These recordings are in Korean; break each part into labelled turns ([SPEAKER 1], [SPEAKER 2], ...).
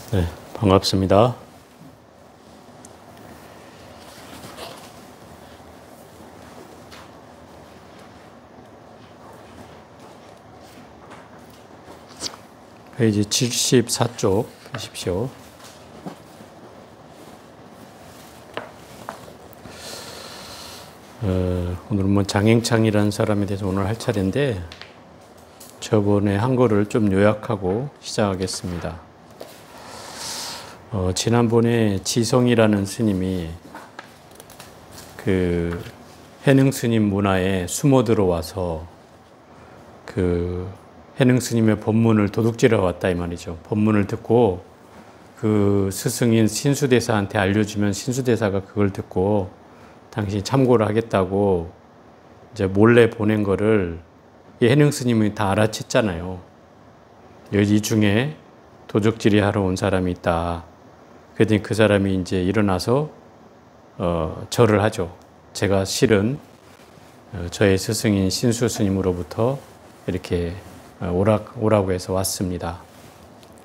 [SPEAKER 1] 네, 반갑습니다. 페이지 74쪽 보십시오. 오늘은 뭐 장행창이라는 사람에 대해서 오늘 할 차례인데 저번에 한 거를 좀 요약하고 시작하겠습니다. 지난번에 지성이라는 스님이 그 해능 스님 문화에 숨어 들어와서 그 해능 스님의 법문을 도둑질해 왔다 이 말이죠. 법문을 듣고 그 스승인 신수대사한테 알려주면 신수대사가 그걸 듣고 당신이 참고를 하겠다고 이제 몰래 보낸 거를 이 해능 스님이 다 알아챘잖아요. 이 중에 도둑질이 하러 온 사람이 있다. 그랬더니 그 사람이 이제 일어나서 절을 하죠. 제가 실은 저의 스승인 신수 스님으로부터 이렇게 오라고 해서 왔습니다.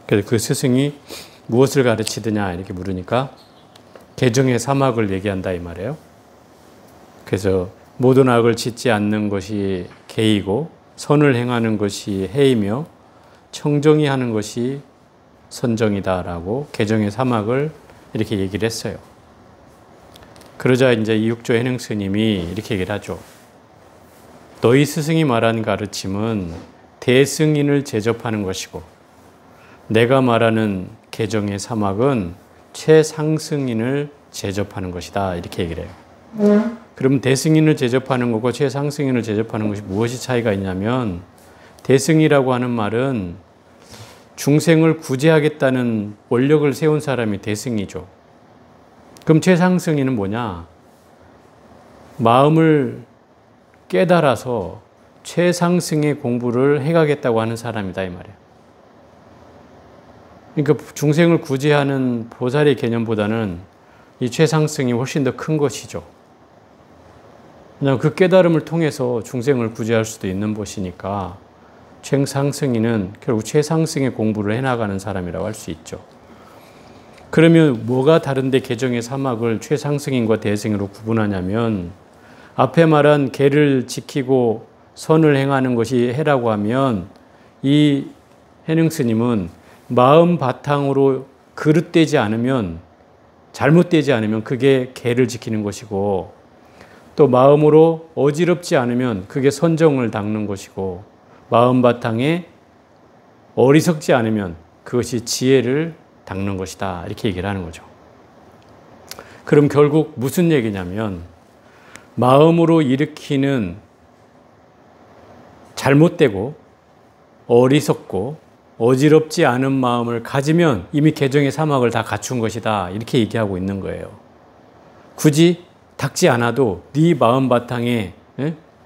[SPEAKER 1] 그래서 그 스승이 무엇을 가르치느냐 이렇게 물으니까 개정의 사막을 얘기한다 이 말이에요. 그래서 모든 악을 짓지 않는 것이 계이고 선을 행하는 것이 해이며 청정히 하는 것이 선정이다라고 개정의 사막을 이렇게 얘기를 했어요. 그러자 이제 이육조 해능 스님이 이렇게 얘기를 하죠. 너희 스승이 말한 가르침은 대승인을 제접하는 것이고 내가 말하는 개정의 사막은 최상승인을 제접하는 것이다 이렇게 얘기를 해요. 그럼 대승인을 제접하는 것과 최상승인을 제접하는 것이 무엇이 차이가 있냐면 대승이라고 하는 말은 중생을 구제하겠다는 원력을 세운 사람이 대승이죠. 그럼 최상승인은 뭐냐? 마음을 깨달아서 최상승의 공부를 해가겠다고 하는 사람이다 이 말이에요. 그러니까 중생을 구제하는 보살의 개념보다는 이 최상승이 훨씬 더 큰 것이죠. 그냥 그 깨달음을 통해서 중생을 구제할 수도 있는 것이니까 최상승인은 결국 최상승의 공부를 해나가는 사람이라고 할 수 있죠. 그러면 뭐가 다른데 개정의 사막을 최상승인과 대승으로 구분하냐면 앞에 말한 계를 지키고 선을 행하는 것이 해라고 하면 이 해능 스님은 마음 바탕으로 그릇되지 않으면 잘못되지 않으면 그게 계를 지키는 것이고 또 마음으로 어지럽지 않으면 그게 선정을 닦는 것이고 마음 바탕에 어리석지 않으면 그것이 지혜를 닦는 것이다 이렇게 얘기를 하는 거죠. 그럼 결국 무슨 얘기냐면 마음으로 일으키는 잘못되고 어리석고 어지럽지 않은 마음을 가지면 이미 개정의 사막을 다 갖춘 것이다 이렇게 얘기하고 있는 거예요. 굳이 닦지 않아도 네 마음 바탕에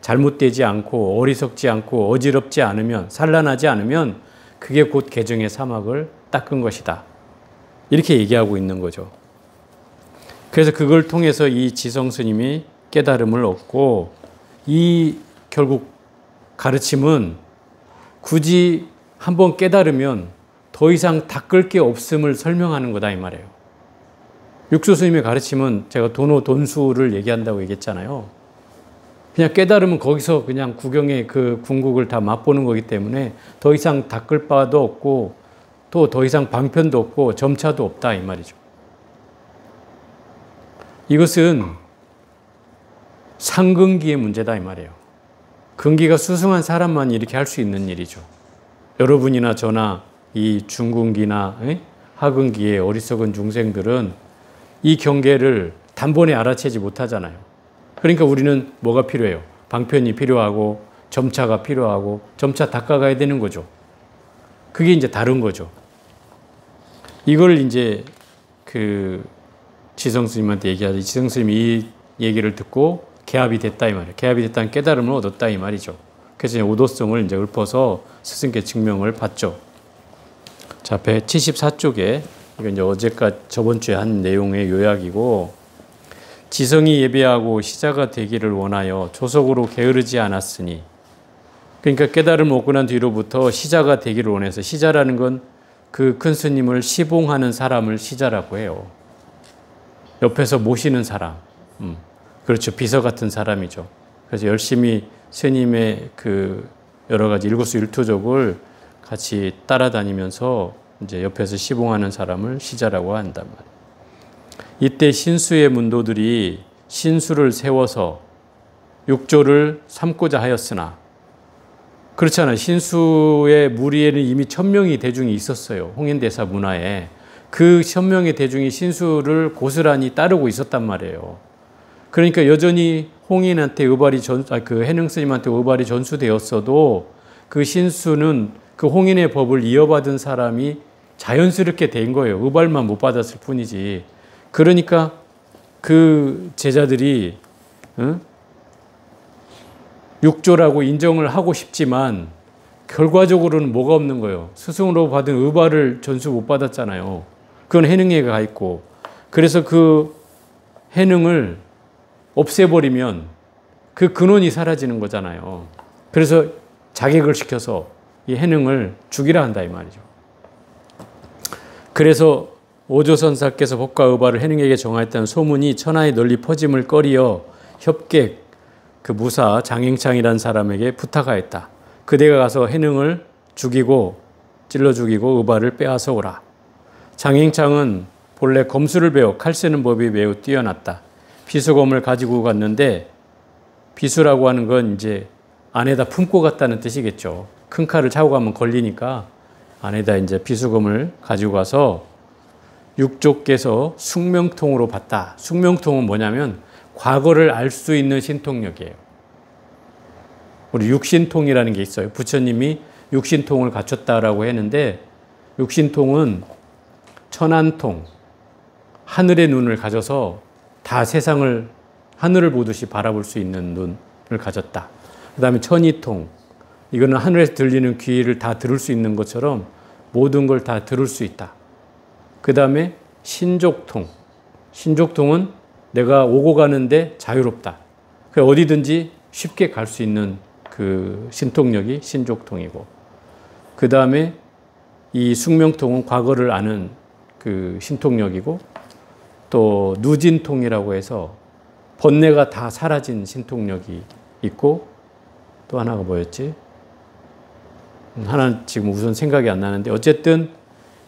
[SPEAKER 1] 잘못되지 않고 어리석지 않고 어지럽지 않으면 산란하지 않으면 그게 곧 개정의 사막을 닦은 것이다 이렇게 얘기하고 있는 거죠. 그래서 그걸 통해서 이 지성 스님이 깨달음을 얻고 이 결국 가르침은 굳이 한번 깨달으면 더 이상 닦을 게 없음을 설명하는 거다 이 말이에요. 육조 스님의 가르침은 제가 돈수를 얘기한다고 얘기했잖아요. 그냥 깨달으면 거기서 그냥 구경의 그 궁극을 다 맛보는 거기 때문에 더 이상 닦을 바도 없고 또 더 이상 방편도 없고 점차도 없다 이 말이죠. 이것은 상근기의 문제다 이 말이에요. 근기가 수승한 사람만 이렇게 할 수 있는 일이죠. 여러분이나 저나 이 중근기나 하근기의 어리석은 중생들은 이 경계를 단번에 알아채지 못하잖아요. 그러니까 우리는 뭐가 필요해요? 방편이 필요하고 점차가 필요하고 점차 닦아가야 되는 거죠. 그게 이제 다른 거죠. 이걸 이제 그 지성 스님한테 얘기하죠. 지성 스님이 이 얘기를 듣고 개합이 됐다 이 말이에요. 개합이 됐다는 깨달음을 얻었다 이 말이죠. 그래서 오도성을 이제 읊어서 스승께 증명을 받죠. 자, 174쪽에 이건 이제 어제까지 저번 주에 한 내용의 요약이고 지성이 예배하고 시자가 되기를 원하여 조속으로 게으르지 않았으니 그러니까 깨달음을 얻고 난 뒤로부터 시자가 되기를 원해서 시자라는 건 그 큰 스님을 시봉하는 사람을 시자라고 해요. 옆에서 모시는 사람. 그렇죠. 비서 같은 사람이죠. 그래서 열심히 스님의 그 여러 가지 일거수일투족을 같이 따라다니면서 이제 옆에서 시봉하는 사람을 시자라고 한단 말이에요. 이때 신수의 문도들이 신수를 세워서 육조를 삼고자 하였으나, 그렇잖아요. 신수의 무리에는 이미 1000명의 대중이 있었어요. 홍인대사 문화에. 그 1000명의 대중이 신수를 고스란히 따르고 있었단 말이에요. 그러니까 여전히 홍인한테 그 해능 스님한테 의발이 전수되었어도 그 신수는 그 홍인의 법을 이어받은 사람이 자연스럽게 된 거예요. 의발만 못 받았을 뿐이지. 그러니까 그 제자들이 육조라고 인정을 하고 싶지만 결과적으로는 뭐가 없는 거예요. 스승으로 받은 의발을 전수 못 받았잖아요. 그건 해능에 가 있고. 그래서 그 해능을 없애버리면 그 근원이 사라지는 거잖아요. 그래서 자객을 시켜서 이 해능을 죽이라 한다 이 말이죠. 그래서 오조선사께서 법과 의발을 해능에게 정하였다는 소문이 천하에 널리 퍼짐을 꺼리어 협객 그 무사 장행창이라는 사람에게 부탁하였다. 그대가 가서 해능을 죽이고 찔러 죽이고 의발을 빼앗아 오라. 장행창은 본래 검수를 배워 칼 쓰는 법이 매우 뛰어났다. 비수검을 가지고 갔는데, 비수라고 하는 건 이제 안에다 품고 갔다는 뜻이겠죠. 큰 칼을 차고 가면 걸리니까 안에다 이제 비수검을 가지고 가서 육조께서 숙명통으로 봤다. 숙명통은 뭐냐면 과거를 알 수 있는 신통력이에요. 우리 육신통이라는 게 있어요. 부처님이 육신통을 갖췄다라고 했는데, 육신통은 천안통, 하늘의 눈을 가져서 다 세상을 하늘을 보듯이 바라볼 수 있는 눈을 가졌다. 그 다음에 천이통, 이거는 하늘에서 들리는 귀를 다 들을 수 있는 것처럼 모든 걸 다 들을 수 있다. 그 다음에 신족통, 신족통은 내가 오고 가는데 자유롭다. 어디든지 쉽게 갈 수 있는 그 신통력이 신족통이고, 그 다음에 이 숙명통은 과거를 아는 그 신통력이고, 또 누진통이라고 해서 번뇌가 다 사라진 신통력이 있고, 또 하나가 뭐였지? 하나 지금 우선 생각이 안 나는데, 어쨌든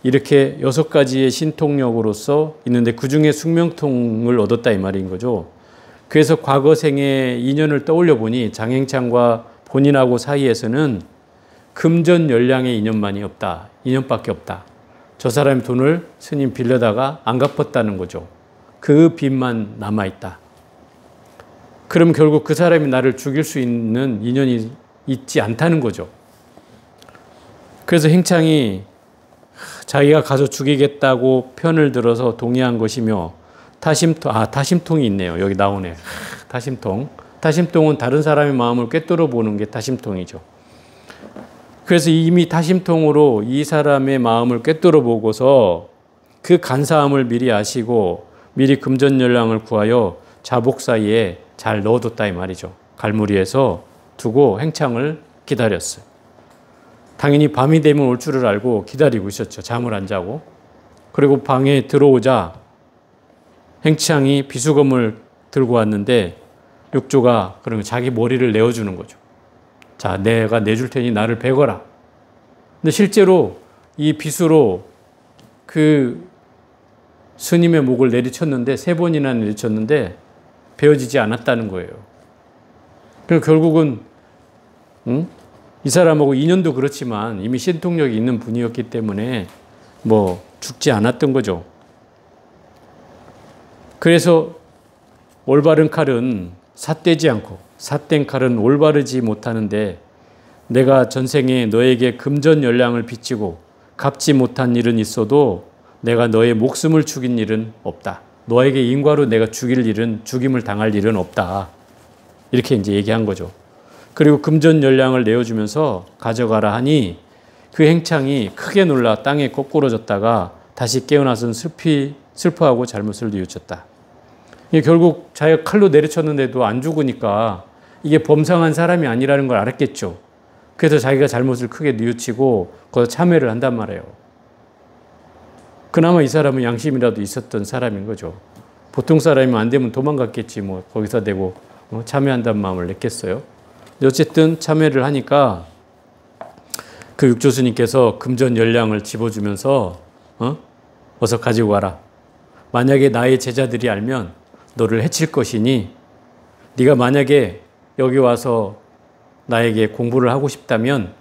[SPEAKER 1] 이렇게 6가지의 신통력으로서 있는데 그 중에 숙명통을 얻었다 이 말인 거죠. 그래서 과거 생의 인연을 떠올려 보니 장행창과 본인하고 사이에서는 금전 연량의 인연만이 없다. 인연밖에 없다. 저 사람이 돈을 스님 빌려다가 안 갚았다는 거죠. 그 빚만 남아있다. 그럼 결국 그 사람이 나를 죽일 수 있는 인연이 있지 않다는 거죠. 그래서 행창이 자기가 가서 죽이겠다고 편을 들어서 동의한 것이며, 타심통이 있네요. 여기 나오네. 타심통. 타심통은 다른 사람의 마음을 꿰뚫어 보는 게 타심통이죠. 그래서 이미 타심통으로 이 사람의 마음을 꿰뚫어 보고서 그 간사함을 미리 아시고 미리 금전연량을 구하여 자복 사이에 잘 넣어뒀다 이 말이죠. 갈무리에서 두고 행창을 기다렸어요. 당연히 밤이 되면 올 줄을 알고 기다리고 있었죠. 잠을 안 자고. 그리고 방에 들어오자 행창이 비수검을 들고 왔는데, 육조가 그러면 자기 머리를 내어주는 거죠. 자, 내가 내줄 테니 나를 베거라. 근데 실제로 이 비수로 그 스님의 목을 내리쳤는데, 3번이나 내리쳤는데 베어지지 않았다는 거예요. 그리고 결국은 이 사람하고 인연도 그렇지만 이미 신통력이 있는 분이었기 때문에 뭐 죽지 않았던 거죠. 그래서 올바른 칼은 삿되지 않고 삿된 칼은 올바르지 못하는데, 내가 전생에 너에게 금전 연량을 빚지고 갚지 못한 일은 있어도 내가 너의 목숨을 죽인 일은 없다. 너에게 인과로 내가 죽임을 당할 일은 없다. 이렇게 이제 얘기한 거죠. 그리고 금전 연량을 내어주면서 가져가라 하니 그 행창이 크게 놀라 땅에 거꾸러졌다가 다시 깨어나선 슬퍼하고 잘못을 뉘우쳤다. 이게 결국 자기가 칼로 내리쳤는데도 안 죽으니까 이게 범상한 사람이 아니라는 걸 알았겠죠. 그래서 자기가 잘못을 크게 뉘우치고 거기서 참회를 한단 말이에요. 그나마 이 사람은 양심이라도 있었던 사람인 거죠. 보통 사람이면 안 되면 도망갔겠지 뭐 거기서 대고 참회한다는 마음을 냈겠어요. 어쨌든 참회를 하니까 그 육조스님께서 금전 열량을 집어주면서 어서 가지고 가라. 만약에 나의 제자들이 알면 너를 해칠 것이니 네가 만약에 여기 와서 나에게 공부를 하고 싶다면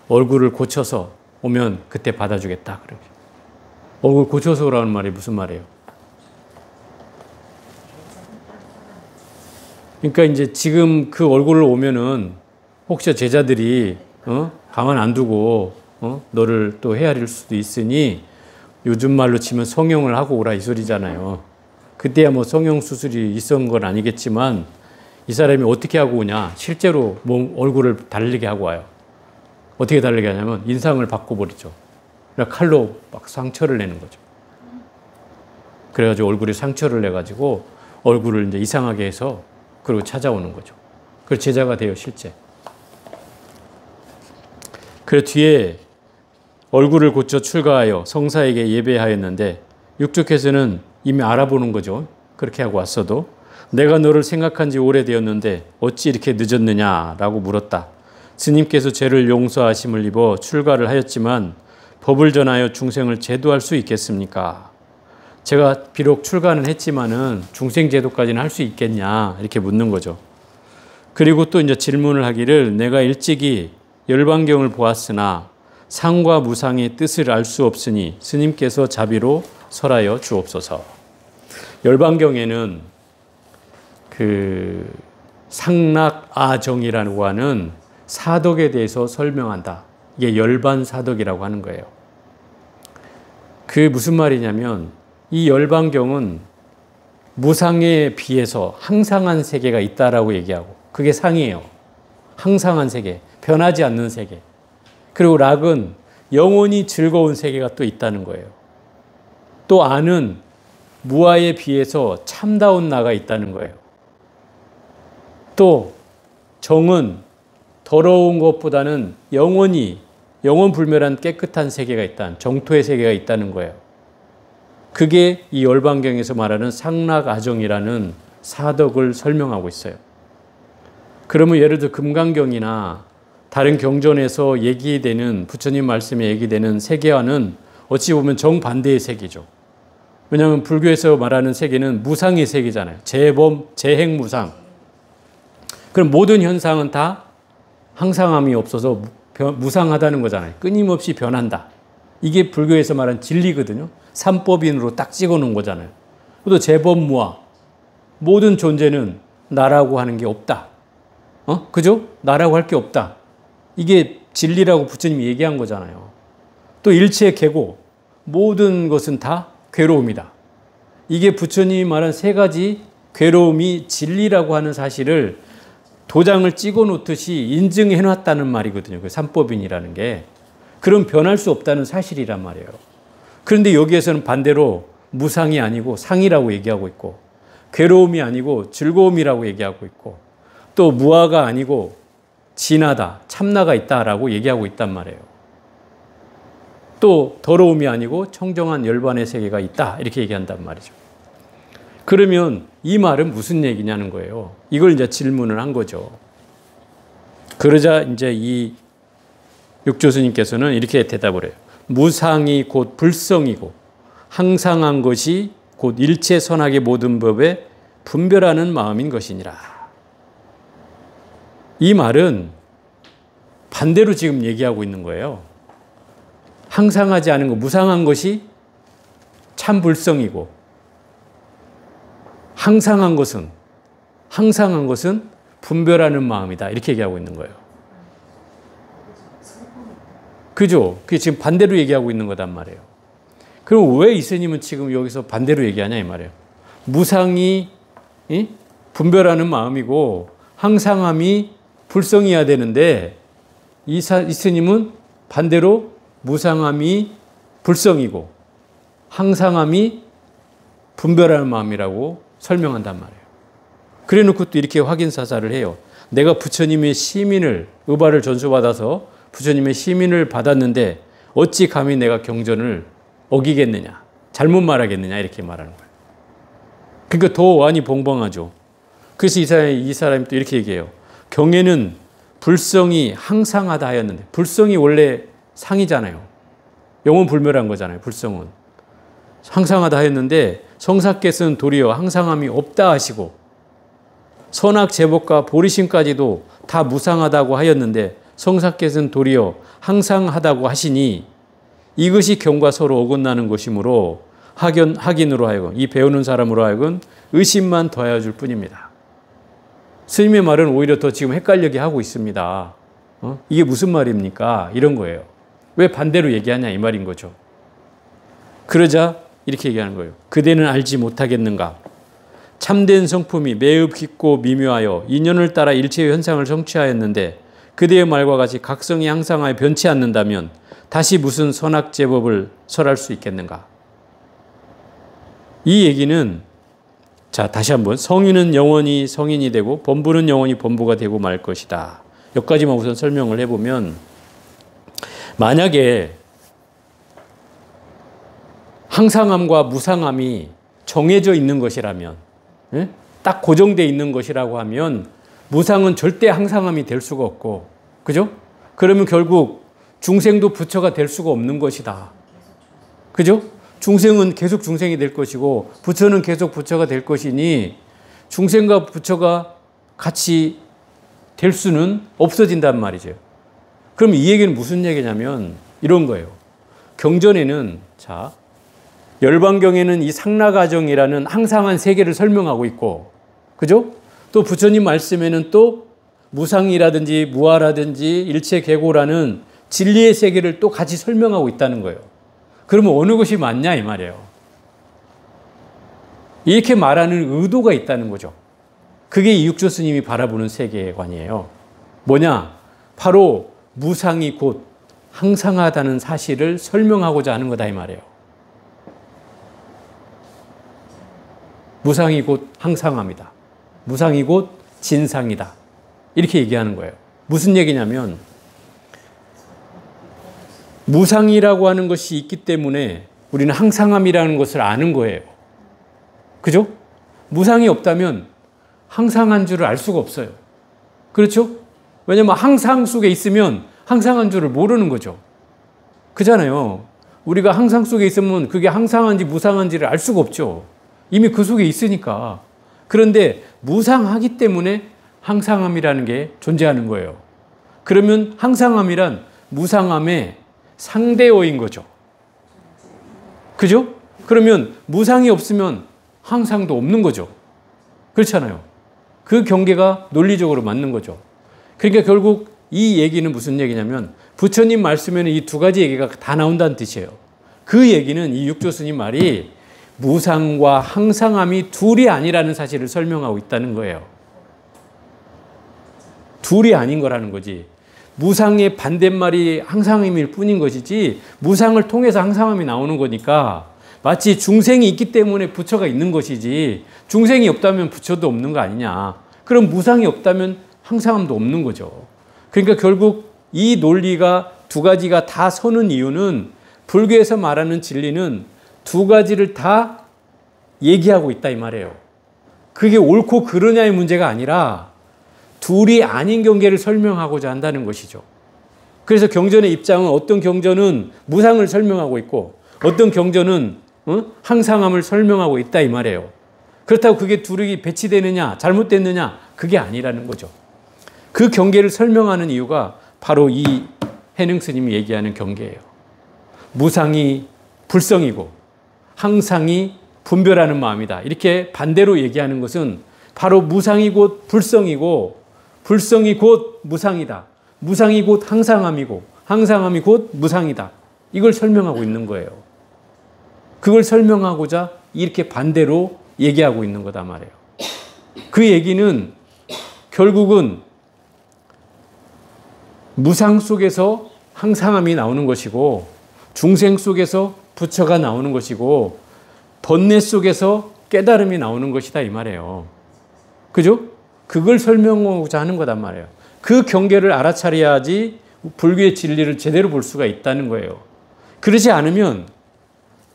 [SPEAKER 1] 얼굴을 고쳐서 오면 그때 받아주겠다. 얼굴 고쳐서 오라는 말이 무슨 말이에요? 그러니까 이제 지금 그 얼굴을 오면은 혹시 제자들이 가만 안 두고 너를 또 헤아릴 수도 있으니 요즘 말로 치면 성형을 하고 오라 이 소리잖아요. 그때야 뭐 성형 수술이 있었던 건 아니겠지만 이 사람이 어떻게 하고 오냐? 실제로 몸 얼굴을 다르게 하고 와요. 어떻게 다르게 하냐면 인상을 바꿔버리죠. 그러니까 칼로 막 상처를 내는 거죠. 그래가지고 얼굴에 상처를 내가지고 얼굴을 이제 이상하게 해서 그리고 찾아오는 거죠. 그래서 제자가 돼요, 실제. 그래 뒤에 얼굴을 고쳐 출가하여 성사에게 예배하였는데 육족께서는 이미 알아보는 거죠. 그렇게 하고 왔어도 내가 너를 생각한 지 오래되었는데 어찌 이렇게 늦었느냐라고 물었다. 스님께서 죄를 용서하심을 입어 출가를 하였지만 법을 전하여 중생을 제도할 수 있겠습니까? 제가 비록 출가는 했지만은 중생 제도까지는 할 수 있겠냐 이렇게 묻는 거죠. 그리고 또 이제 질문을 하기를 내가 일찍이 열반경을 보았으나 상과 무상의 뜻을 알 수 없으니 스님께서 자비로 설하여 주옵소서. 열반경에는 그 상락아정이라고 하는 사덕에 대해서 설명한다. 이게 열반사덕이라고 하는 거예요. 그게 무슨 말이냐면 이 열반경은 무상에 비해서 항상한 세계가 있다라고 얘기하고 그게 상이에요. 항상한 세계, 변하지 않는 세계. 그리고 락은 영원히 즐거운 세계가 또 있다는 거예요. 또 안은 무아에 비해서 참다운 나가 있다는 거예요. 또 정은 더러운 것보다는 영원히 영원불멸한 깨끗한 세계가 있다는 정토의 세계가 있다는 거예요. 그게 이 열반경에서 말하는 상락아정이라는 사덕을 설명하고 있어요. 그러면 예를 들어 금강경이나 다른 경전에서 얘기되는 부처님 말씀에 얘기되는 세계와는 어찌 보면 정반대의 세계죠. 왜냐하면 불교에서 말하는 세계는 무상의 세계잖아요. 재범, 재행무상. 그럼 모든 현상은 다 항상함이 없어서 무상하다는 거잖아요. 끊임없이 변한다. 이게 불교에서 말하는 진리거든요. 삼법인으로 딱 찍어놓은 거잖아요. 또 재범무아. 모든 존재는 나라고 하는 게 없다. 그죠? 나라고 할 게 없다. 이게 진리라고 부처님이 얘기한 거잖아요. 또 일체 개고. 모든 것은 다 괴로움이다. 이게 부처님이 말한 세 가지 괴로움이 진리라고 하는 사실을 도장을 찍어 놓듯이 인증해 놨다는 말이거든요. 그 삼법인이라는 게. 그럼 변할 수 없다는 사실이란 말이에요. 그런데 여기에서는 반대로 무상이 아니고 상이라고 얘기하고 있고 괴로움이 아니고 즐거움이라고 얘기하고 있고 또 무아가 아니고 진하다, 참나가 있다라고 얘기하고 있단 말이에요. 또 더러움이 아니고 청정한 열반의 세계가 있다 이렇게 얘기한단 말이죠. 그러면 이 말은 무슨 얘기냐는 거예요. 이걸 이제 질문을 한 거죠. 그러자 이제 이 육조스님께서는 이렇게 대답을 해요. 무상이 곧 불성이고 항상한 것이 곧 일체 선악의 모든 법에 분별하는 마음인 것이니라. 이 말은 반대로 지금 얘기하고 있는 거예요. 항상하지 않은 것, 무상한 것이 참 불성이고 항상한 것은 분별하는 마음이다. 이렇게 얘기하고 있는 거예요. 그죠? 그게 지금 반대로 얘기하고 있는 거단 말이에요. 그럼 왜 이스님은 지금 여기서 반대로 얘기하냐 이 말이에요. 무상이 분별하는 마음이고 항상함이 불성이어야 되는데 이스님은 반대로 무상함이 불성이고 항상함이 분별하는 마음이라고 설명한단 말이에요. 그래 놓고 또 이렇게 확인사사를 해요. 내가 부처님의 시민을 의발을 전수받아서 부처님의 시민을 받았는데 어찌 감히 내가 경전을 어기겠느냐. 잘못 말하겠느냐 이렇게 말하는 거예요. 그러니까 더 완이 봉봉하죠. 그래서 이 사람이 또 이렇게 얘기해요. 경에는 불성이 항상하다 하였는데, 불성이 원래 상이잖아요. 영원 불멸한 거잖아요. 불성은 항상하다 하였는데 성사께서는 도리어 항상함이 없다 하시고 선악 제복과 보리심까지도 다 무상하다고 하였는데 성사께서는 도리어 항상하다고 하시니 이것이 경과 서로 어긋나는 것이므로 학인으로 하여금, 이 배우는 사람으로 하여금 의심만 더하여 줄 뿐입니다. 스님의 말은 오히려 더 지금 헷갈리게 하고 있습니다. 이게 무슨 말입니까? 이런 거예요. 왜 반대로 얘기하냐 이 말인 거죠. 그러자 이렇게 얘기하는 거예요. 그대는 알지 못하겠는가? 참된 성품이 매우 깊고 미묘하여 인연을 따라 일체의 현상을 성취하였는데 그대의 말과 같이 각성이 항상하여 변치 않는다면 다시 무슨 선악제법을 설할 수 있겠는가? 이 얘기는, 자, 다시 한번, 성인은 영원히 성인이 되고 범부는 영원히 범부가 되고 말 것이다. 여기까지만 우선 설명을 해보면, 만약에 항상함과 무상함이 정해져 있는 것이라면, 딱 고정되어 있는 것이라고 하면 무상은 절대 항상함이 될 수가 없고, 그죠? 그러면 결국 중생도 부처가 될 수가 없는 것이다. 그죠? 중생은 계속 중생이 될 것이고 부처는 계속 부처가 될 것이니 중생과 부처가 같이 될 수는 없어진단 말이죠. 그럼 이 얘기는 무슨 얘기냐면 이런 거예요. 경전에는, 자, 열반경에는 이 상라가정이라는 항상한 세계를 설명하고 있고, 그죠? 또 부처님 말씀에는 또 무상이라든지 무아라든지 일체계고라는 진리의 세계를 또 같이 설명하고 있다는 거예요. 그러면 어느 것이 맞냐 이 말이에요. 이렇게 말하는 의도가 있다는 거죠. 그게 이 육조 스님이 바라보는 세계관이에요. 뭐냐? 바로 무상이 곧 항상하다는 사실을 설명하고자 하는 거다 이 말이에요. 무상이 곧 항상합니다. 무상이 곧 진상이다. 이렇게 얘기하는 거예요. 무슨 얘기냐면 무상이라고 하는 것이 있기 때문에 우리는 항상함이라는 것을 아는 거예요. 그죠? 무상이 없다면 항상한 줄을 알 수가 없어요. 그렇죠? 왜냐하면 항상 속에 있으면 항상한 줄을 모르는 거죠. 그잖아요. 우리가 항상 속에 있으면 그게 항상한지 무상한지를 알 수가 없죠. 이미 그 속에 있으니까. 그런데 무상하기 때문에 항상함이라는 게 존재하는 거예요. 그러면 항상함이란 무상함의 상대어인 거죠. 그죠? 그러면 무상이 없으면 항상도 없는 거죠. 그렇잖아요. 그 경계가 논리적으로 맞는 거죠. 그러니까 결국 이 얘기는 무슨 얘기냐면 부처님 말씀에는 이 두 가지 얘기가 다 나온다는 뜻이에요. 그 얘기는 이 육조 스님 말이 무상과 항상함이 둘이 아니라는 사실을 설명하고 있다는 거예요. 둘이 아닌 거라는 거지. 무상의 반대말이 항상함일 뿐인 것이지 무상을 통해서 항상함이 나오는 거니까 마치 중생이 있기 때문에 부처가 있는 것이지 중생이 없다면 부처도 없는 거 아니냐. 그럼 무상이 없다면 항상함도 없는 거죠. 그러니까 결국 이 논리가 두 가지가 다 서는 이유는 불교에서 말하는 진리는 두 가지를 다 얘기하고 있다 이 말이에요. 그게 옳고 그르냐의 문제가 아니라 둘이 아닌 경계를 설명하고자 한다는 것이죠. 그래서 경전의 입장은 어떤 경전은 무상을 설명하고 있고 어떤 경전은 항상함을 설명하고 있다 이 말이에요. 그렇다고 그게 둘이 배치되느냐 잘못됐느냐 그게 아니라는 거죠. 그 경계를 설명하는 이유가 바로 이 해능 스님이 얘기하는 경계예요. 무상이 불성이고 항상이 분별하는 마음이다. 이렇게 반대로 얘기하는 것은 바로 무상이 곧 불성이고 불성이 곧 무상이다. 무상이 곧 항상함이고 항상함이 곧 무상이다. 이걸 설명하고 있는 거예요. 그걸 설명하고자 이렇게 반대로 얘기하고 있는 거다 말이에요. 그 얘기는 결국은 무상 속에서 항상함이 나오는 것이고 중생 속에서 부처가 나오는 것이고 번뇌 속에서 깨달음이 나오는 것이다 이 말이에요. 그죠? 그걸 설명하고자 하는 거단 말이에요. 그 경계를 알아차려야지 불교의 진리를 제대로 볼 수가 있다는 거예요. 그러지 않으면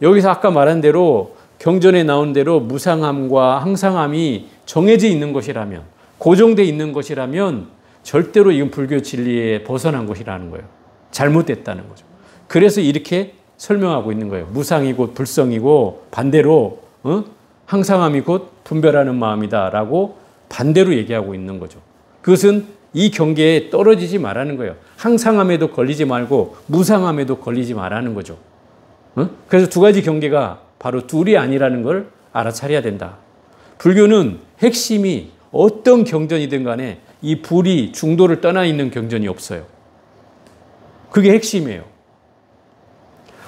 [SPEAKER 1] 여기서 아까 말한 대로 경전에 나온 대로 무상함과 항상함이 정해져 있는 것이라면, 고정되어 있는 것이라면 절대로 이건 불교 진리에 벗어난 것이라는 거예요. 잘못됐다는 거죠. 그래서 이렇게 설명하고 있는 거예요. 무상이 곧 불성이고 반대로 항상함이 곧 분별하는 마음이다라고 반대로 얘기하고 있는 거죠. 그것은 이 경계에 떨어지지 말라는 거예요. 항상함에도 걸리지 말고 무상함에도 걸리지 말라는 거죠. 그래서 두 가지 경계가 바로 둘이 아니라는 걸 알아차려야 된다. 불교는 핵심이 어떤 경전이든 간에 이 불이 중도를 떠나 있는 경전이 없어요. 그게 핵심이에요.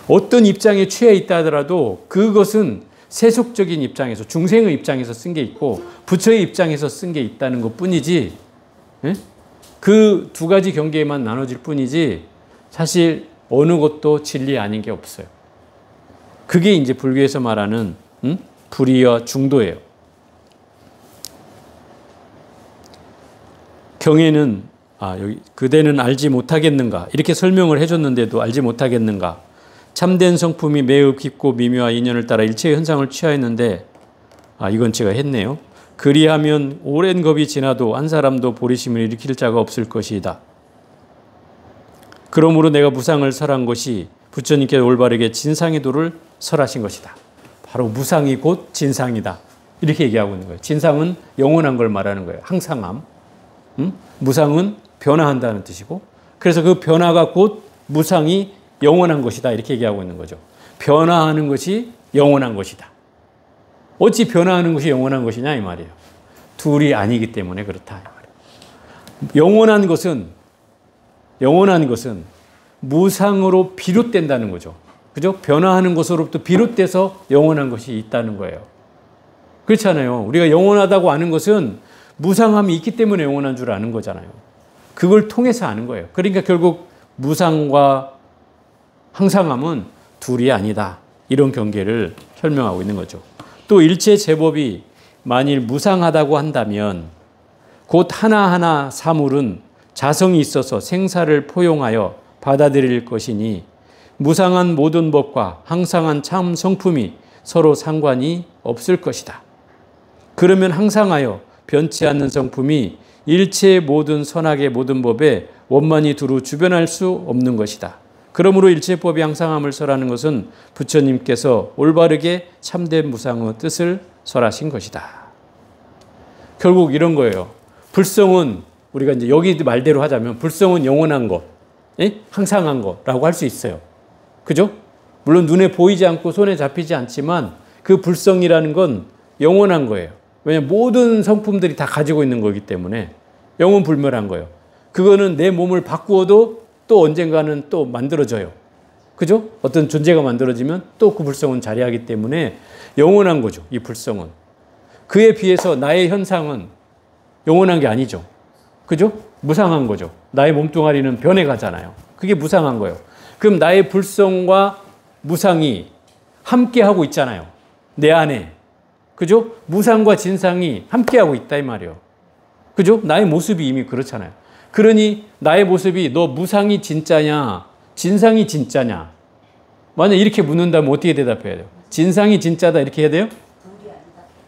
[SPEAKER 1] 어떤 입장에 취해 있다 하더라도 그것은 세속적인 입장에서, 중생의 입장에서 쓴 게 있고 부처의 입장에서 쓴 게 있다는 것 뿐이지, 그 두 가지 경계에만 나눠질 뿐이지 사실 어느 것도 진리 아닌 게 없어요. 그게 이제 불교에서 말하는 불이와 중도예요. 경에는 여기 그대는 알지 못하겠는가 이렇게 설명을 해줬는데도 알지 못하겠는가. 참된 성품이 매우 깊고 미묘한 인연을 따라 일체의 현상을 취하였는데 이건 제가 했네요. 그리하면 오랜 겁이 지나도 한 사람도 보리심을 일으킬 자가 없을 것이다. 그러므로 내가 무상을 설한 것이 부처님께서 올바르게 진상의 도를 설하신 것이다. 바로 무상이 곧 진상이다. 이렇게 얘기하고 있는 거예요. 진상은 영원한 걸 말하는 거예요. 항상함. 무상은 변화한다는 뜻이고, 그래서 그 변화가 곧 무상이 영원한 것이다. 이렇게 얘기하고 있는 거죠. 변화하는 것이 영원한 것이다. 어찌 변화하는 것이 영원한 것이냐 이 말이에요. 둘이 아니기 때문에 그렇다 이 말이에요. 영원한 것은 무상으로 비롯된다는 거죠. 그죠? 변화하는 것으로부터 비롯돼서 영원한 것이 있다는 거예요. 그렇잖아요. 우리가 영원하다고 아는 것은 무상함이 있기 때문에 영원한 줄 아는 거잖아요. 그걸 통해서 아는 거예요. 그러니까 결국 무상과 항상함은 둘이 아니다. 이런 경계를 설명하고 있는 거죠. 또 일체 제법이 만일 무상하다고 한다면 곧 하나하나 사물은 자성이 있어서 생사를 포용하여 받아들일 것이니 무상한 모든 법과 항상한 참 성품이 서로 상관이 없을 것이다. 그러면 항상하여 변치 않는 성품이 일체의 모든 선악의 모든 법에 원만히 두루 주변할 수 없는 것이다. 그러므로 일체법이 항상함을 설하는 것은 부처님께서 올바르게 참된 무상의 뜻을 설하신 것이다. 결국 이런 거예요. 불성은 우리가 이제 여기 말대로 하자면 불성은 영원한 것, 항상한 거라고 할 수 있어요. 그죠? 물론 눈에 보이지 않고 손에 잡히지 않지만 그 불성이라는 건 영원한 거예요. 왜냐하면 모든 성품들이 다 가지고 있는 거기 때문에 영원불멸한 거예요. 그거는 내 몸을 바꾸어도 또 언젠가는 또 만들어져요. 그죠? 어떤 존재가 만들어지면 또 그 불성은 자리하기 때문에 영원한 거죠. 이 불성은. 그에 비해서 나의 현상은 영원한 게 아니죠. 그죠? 무상한 거죠. 나의 몸뚱아리는 변해가잖아요. 그게 무상한 거예요. 그럼 나의 불성과 무상이 함께하고 있잖아요. 내 안에. 그죠? 무상과 진상이 함께하고 있다 이 말이에요. 그죠? 나의 모습이 이미 그렇잖아요. 그러니 나의 모습이 너 무상이 진짜냐 진상이 진짜냐 만약 이렇게 묻는다면 어떻게 대답해야 돼요? 진상이 진짜다 이렇게 해야 돼요?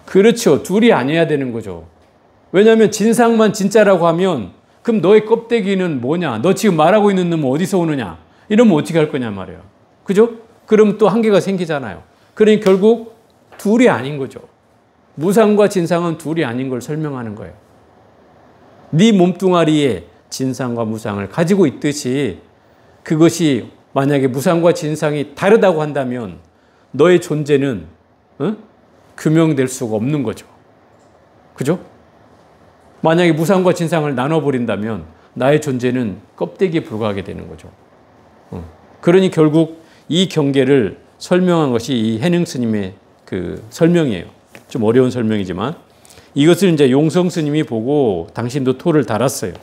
[SPEAKER 1] 그렇죠. 둘이 아니어야 되는 거죠. 왜냐하면 진상만 진짜라고 하면 그럼 너의 껍데기는 뭐냐, 너 지금 말하고 있는 놈은 어디서 오느냐 이러면 어떻게 할 거냐 말이에요. 그죠? 그럼 또 한계가 생기잖아요. 그러니 결국 둘이 아닌 거죠. 무상과 진상은 둘이 아닌 걸 설명하는 거예요. 네 몸뚱아리에 진상과 무상을 가지고 있듯이 그것이 만약에 무상과 진상이 다르다고 한다면 너의 존재는 규명될 수가 없는 거죠. 그죠? 만약에 무상과 진상을 나눠버린다면 나의 존재는 껍데기에 불과하게 되는 거죠. 그러니 결국 이 경계를 설명한 것이 이 해능 스님의 그 설명이에요. 좀 어려운 설명이지만 이것을 이제 용성 스님이 보고 당신도 토를 달았어요.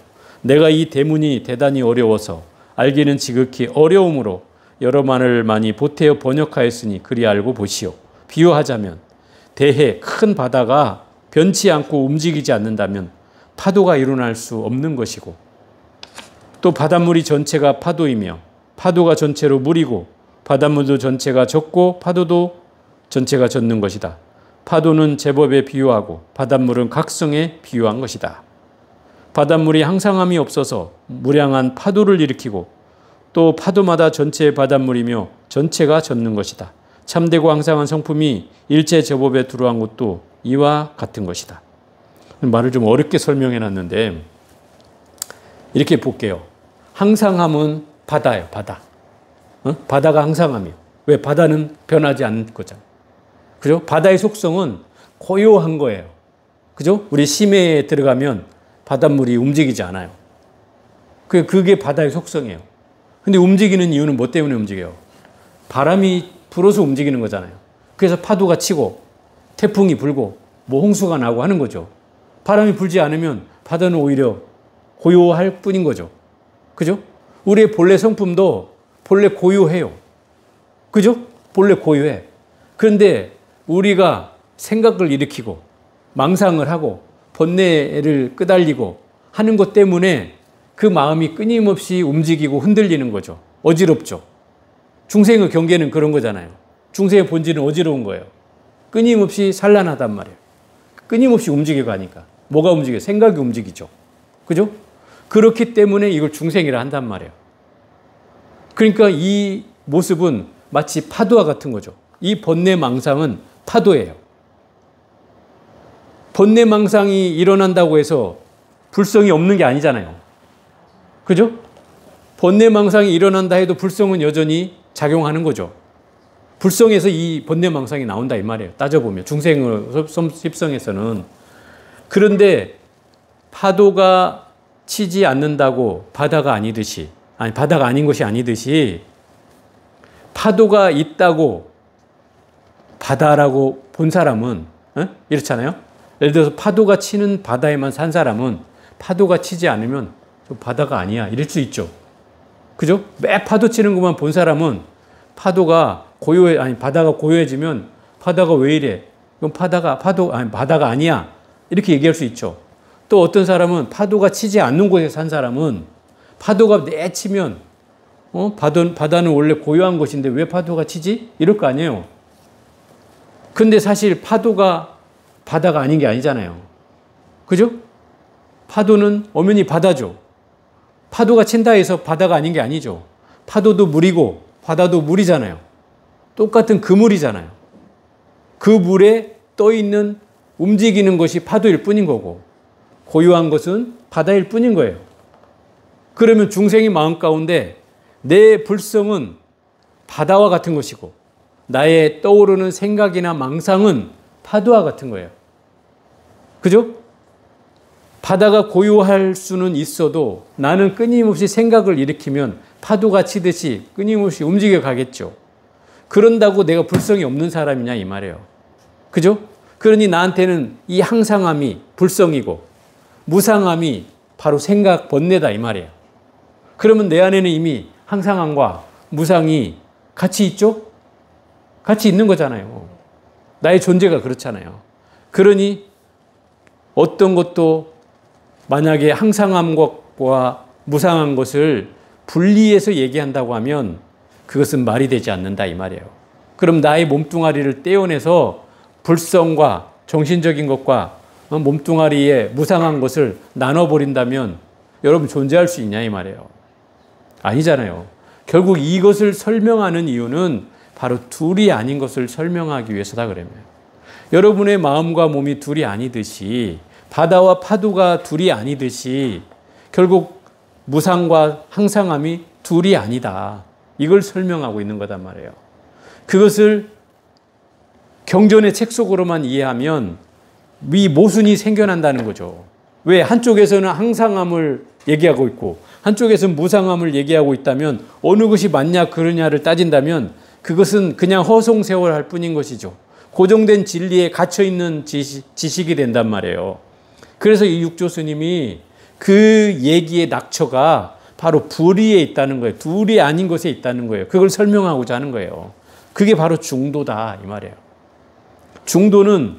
[SPEAKER 1] 내가 이 대문이 대단히 어려워서 알기는 지극히 어려움으로 여러 말을 많이 보태어 번역하였으니 그리 알고 보시오. 비유하자면 대해 큰 바다가 변치 않고 움직이지 않는다면 파도가 일어날 수 없는 것이고 또 바닷물이 전체가 파도이며 파도가 전체로 물이고 바닷물도 전체가 젖고 파도도 전체가 젖는 것이다. 파도는 제법에 비유하고 바닷물은 각성에 비유한 것이다. 바닷물이 항상함이 없어서 무량한 파도를 일으키고 또 파도마다 전체의 바닷물이며 전체가 젖는 것이다. 참되고 항상한 성품이 일체 제법에 들어간 것도 이와 같은 것이다. 말을 좀 어렵게 설명해 놨는데 이렇게 볼게요. 항상함은 바다예요. 바다. 바다가 항상함이에요. 왜? 바다는 변하지 않는 거잖아요. 그죠? 바다의 속성은 고요한 거예요. 그죠? 우리 심해에 들어가면 바닷물이 움직이지 않아요. 그게 바다의 속성이에요. 근데 움직이는 이유는 뭐 때문에 움직여요? 바람이 불어서 움직이는 거잖아요. 그래서 파도가 치고 태풍이 불고 뭐 홍수가 나고 하는 거죠. 바람이 불지 않으면 바다는 오히려 고요할 뿐인 거죠. 그죠? 우리의 본래 성품도 본래 고요해요. 그죠? 본래 고요해. 그런데 우리가 생각을 일으키고 망상을 하고 번뇌를 끄달리고 하는 것 때문에 그 마음이 끊임없이 움직이고 흔들리는 거죠. 어지럽죠. 중생의 경계는 그런 거잖아요. 중생의 본질은 어지러운 거예요. 끊임없이 산란하단 말이에요. 끊임없이 움직여가니까. 뭐가 움직여요? 생각이 움직이죠. 그죠? 그렇기 때문에 이걸 중생이라 한단 말이에요. 그러니까 이 모습은 마치 파도와 같은 거죠. 이 번뇌망상은 파도예요. 번뇌망상이 일어난다고 해서 불성이 없는 게 아니잖아요. 그죠? 번뇌망상이 일어난다 해도 불성은 여전히 작용하는 거죠. 불성에서 이 번뇌망상이 나온다 이 말이에요. 따져보면 중생의 습성에서는. 그런데 파도가 치지 않는다고 바다가 아니듯이, 아니 바다가 아닌 것이 아니듯이 파도가 있다고 바다라고 본 사람은 이렇잖아요. 예를 들어서 파도가 치는 바다에만 산 사람은 파도가 치지 않으면 바다가 아니야 이럴 수 있죠. 그죠? 매 파도 치는 것만 본 사람은 파도가 바다가 고요해지면 바다가 왜 이래? 그럼 바다가 아니야. 이렇게 얘기할 수 있죠. 또 어떤 사람은 파도가 치지 않는 곳에 산 사람은 파도가 내치면 바다는 원래 고요한 것인데 왜 파도가 치지? 이럴 거 아니에요. 근데 사실 파도가 바다가 아닌 게 아니잖아요. 그죠? 파도는 엄연히 바다죠. 파도가 친다 해서 바다가 아닌 게 아니죠. 파도도 물이고 바다도 물이잖아요. 똑같은 그 물이잖아요. 그 물에 떠 있는 움직이는 것이 파도일 뿐인 거고 고요한 것은 바다일 뿐인 거예요. 그러면 중생의 마음 가운데 내 불성은 바다와 같은 것이고 나의 떠오르는 생각이나 망상은 파도와 같은 거예요. 그죠? 바다가 고요할 수는 있어도 나는 끊임없이 생각을 일으키면 파도가 치듯이 끊임없이 움직여 가겠죠. 그런다고 내가 불성이 없는 사람이냐 이 말이에요. 그죠? 그러니 나한테는 이 항상함이 불성이고 무상함이 바로 생각 번뇌다 이 말이에요. 그러면 내 안에는 이미 항상함과 무상이 같이 있죠? 같이 있는 거잖아요. 나의 존재가 그렇잖아요. 그러니 어떤 것도 만약에 항상한 것과 무상한 것을 분리해서 얘기한다고 하면 그것은 말이 되지 않는다 이 말이에요. 그럼 나의 몸뚱아리를 떼어내서 불성과 정신적인 것과 몸뚱아리의 무상한 것을 나눠버린다면 여러분 존재할 수 있냐 이 말이에요. 아니잖아요. 결국 이것을 설명하는 이유는 바로 둘이 아닌 것을 설명하기 위해서다 그러면. 여러분의 마음과 몸이 둘이 아니듯이 바다와 파도가 둘이 아니듯이 결국 무상과 항상함이 둘이 아니다. 이걸 설명하고 있는 거단 말이에요. 그것을 경전의 책 속으로만 이해하면 이 모순이 생겨난다는 거죠. 왜? 한쪽에서는 항상함을 얘기하고 있고 한쪽에서는 무상함을 얘기하고 있다면 어느 것이 맞냐 그러냐를 따진다면 그것은 그냥 허송세월할 뿐인 것이죠. 고정된 진리에 갇혀있는 지식이 된단 말이에요. 그래서 이 육조 스님이 그 얘기의 낙처가 바로 불의에 있다는 거예요. 둘이 아닌 것에 있다는 거예요. 그걸 설명하고자 하는 거예요. 그게 바로 중도다 이 말이에요. 중도는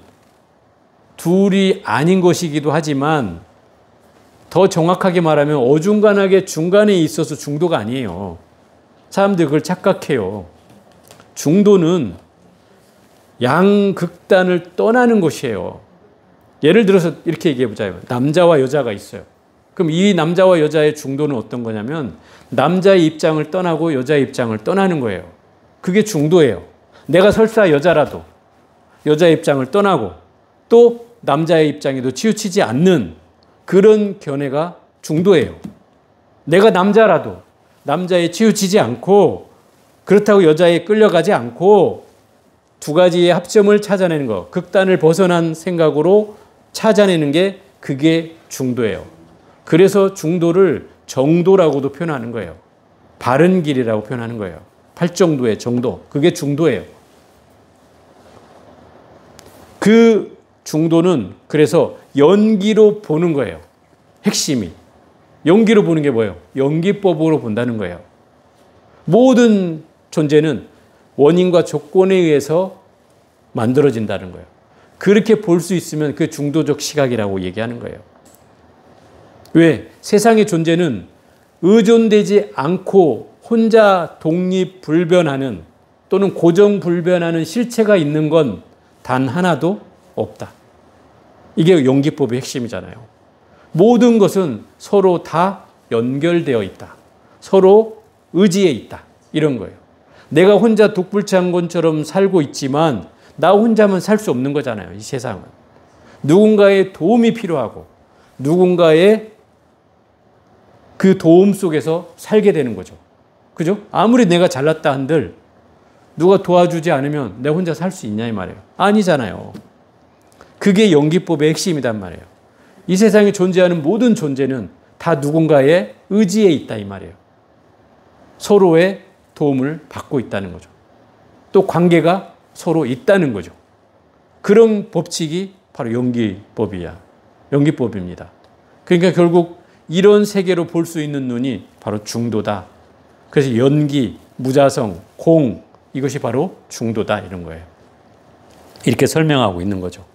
[SPEAKER 1] 둘이 아닌 것이기도 하지만 더 정확하게 말하면 어중간하게 중간에 있어서 중도가 아니에요. 사람들이 그걸 착각해요. 중도는 양극단을 떠나는 것이에요. 예를 들어서 이렇게 얘기해 보자요. 남자와 여자가 있어요. 그럼 이 남자와 여자의 중도는 어떤 거냐면 남자의 입장을 떠나고 여자의 입장을 떠나는 거예요. 그게 중도예요. 내가 설사 여자라도 여자의 입장을 떠나고 또 남자의 입장에도 치우치지 않는 그런 견해가 중도예요. 내가 남자라도 남자에 치우치지 않고 그렇다고 여자에 끌려가지 않고 두 가지의 합점을 찾아내는 것, 극단을 벗어난 생각으로 찾아내는 게 그게 중도예요. 그래서 중도를 정도라고도 표현하는 거예요. 바른 길이라고 표현하는 거예요. 팔정도의 정도, 그게 중도예요. 그 중도는 그래서 연기로 보는 거예요. 핵심이. 연기로 보는 게 뭐예요? 연기법으로 본다는 거예요. 모든 존재는 원인과 조건에 의해서 만들어진다는 거예요. 그렇게 볼 수 있으면 그 중도적 시각이라고 얘기하는 거예요. 왜? 세상의 존재는 의존되지 않고 혼자 독립불변하는 또는 고정불변하는 실체가 있는 건 단 하나도 없다. 이게 연기법의 핵심이잖아요. 모든 것은 서로 다 연결되어 있다. 서로 의지해 있다. 이런 거예요. 내가 혼자 독불장군처럼 살고 있지만 나 혼자만 살 수 없는 거잖아요. 이 세상은. 누군가의 도움이 필요하고 누군가의 그 도움 속에서 살게 되는 거죠. 그죠? 아무리 내가 잘났다 한들 누가 도와주지 않으면 내가 혼자 살 수 있냐 이 말이에요. 아니잖아요. 그게 연기법의 핵심이란 말이에요. 이 세상에 존재하는 모든 존재는 다 누군가의 의지에 있다 이 말이에요. 서로의 도움을 받고 있다는 거죠. 또 관계가 서로 있다는 거죠. 그런 법칙이 바로 연기법입니다. 그러니까 결국 이런 세계로 볼 수 있는 눈이 바로 중도다. 그래서 연기, 무자성, 공 이것이 바로 중도다 이런 거예요. 이렇게 설명하고 있는 거죠.